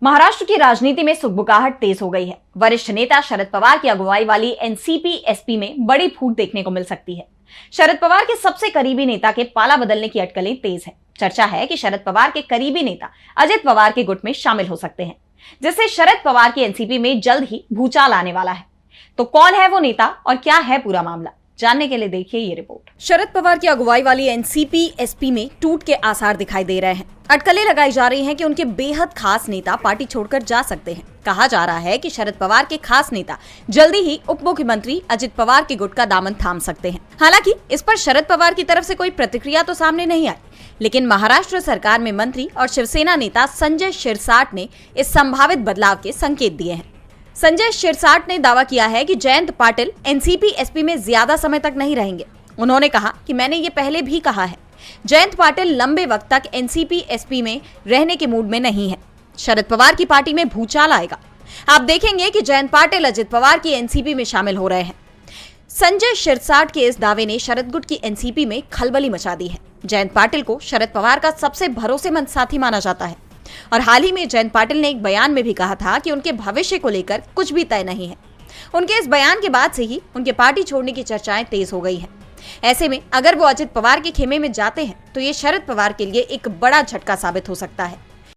महाराष्ट्र की राजनीति में सुगबुगाहट तेज हो गई है। वरिष्ठ नेता शरद पवार की अगुवाई वाली एनसीपी एसपी में बड़ी फूट देखने को मिल सकती है। शरद पवार के सबसे करीबी नेता के पाला बदलने की अटकलें तेज है। चर्चा है कि शरद पवार के करीबी नेता अजित पवार के गुट में शामिल हो सकते हैं, जिससे शरद पवार की एनसीपी में जल्द ही भूचाल आने वाला है। तो कौन है वो नेता और क्या है पूरा मामला, जानने के लिए देखिए ये रिपोर्ट। शरद पवार की अगुवाई वाली एनसीपी एसपी में टूट के आसार दिखाई दे रहे हैं। अटकलें लगाई जा रही हैं कि उनके बेहद खास नेता पार्टी छोड़कर जा सकते हैं। कहा जा रहा है कि शरद पवार के खास नेता जल्दी ही उप मुख्यमंत्री अजित पवार के गुट का दामन थाम सकते हैं। हालांकि इस पर शरद पवार की तरफ से कोई प्रतिक्रिया तो सामने नहीं आई, लेकिन महाराष्ट्र सरकार में मंत्री और शिवसेना नेता संजय शिरसाट ने इस संभावित बदलाव के संकेत दिए हैं। संजय शिरसाट ने दावा किया है कि जयंत पाटिल एनसीपी एसपी में ज्यादा समय तक नहीं रहेंगे। उन्होंने कहा कि मैंने ये पहले भी कहा है, जयंत पाटिल लंबे वक्त तक एनसीपी एसपी में रहने के मूड में नहीं है। शरद पवार की पार्टी में भूचाल आएगा। आप देखेंगे कि जयंत पाटिल अजित पवार की एनसीपी में शामिल हो रहे हैं। संजय शिरसाट के इस दावे ने शरद गुट की एनसीपी में खलबली मचा दी है। जयंत पाटिल को शरद पवार का सबसे भरोसेमंद साथी माना जाता है और हाल ही में जयंत पाटिल ने एक बयान में भी कहा था कि उनके भविष्य को लेकर कुछ भी तय नहीं है। उनके इस बयान के बाद से ही उनके पार्टी छोड़ने की चर्चाएं तेज हो गई हैं। ऐसे में अगर वो अजित पवार के खेमे में जाते हैं तो ये शरद पवार के लिए एक बड़ा झटका साबित हो सकता है।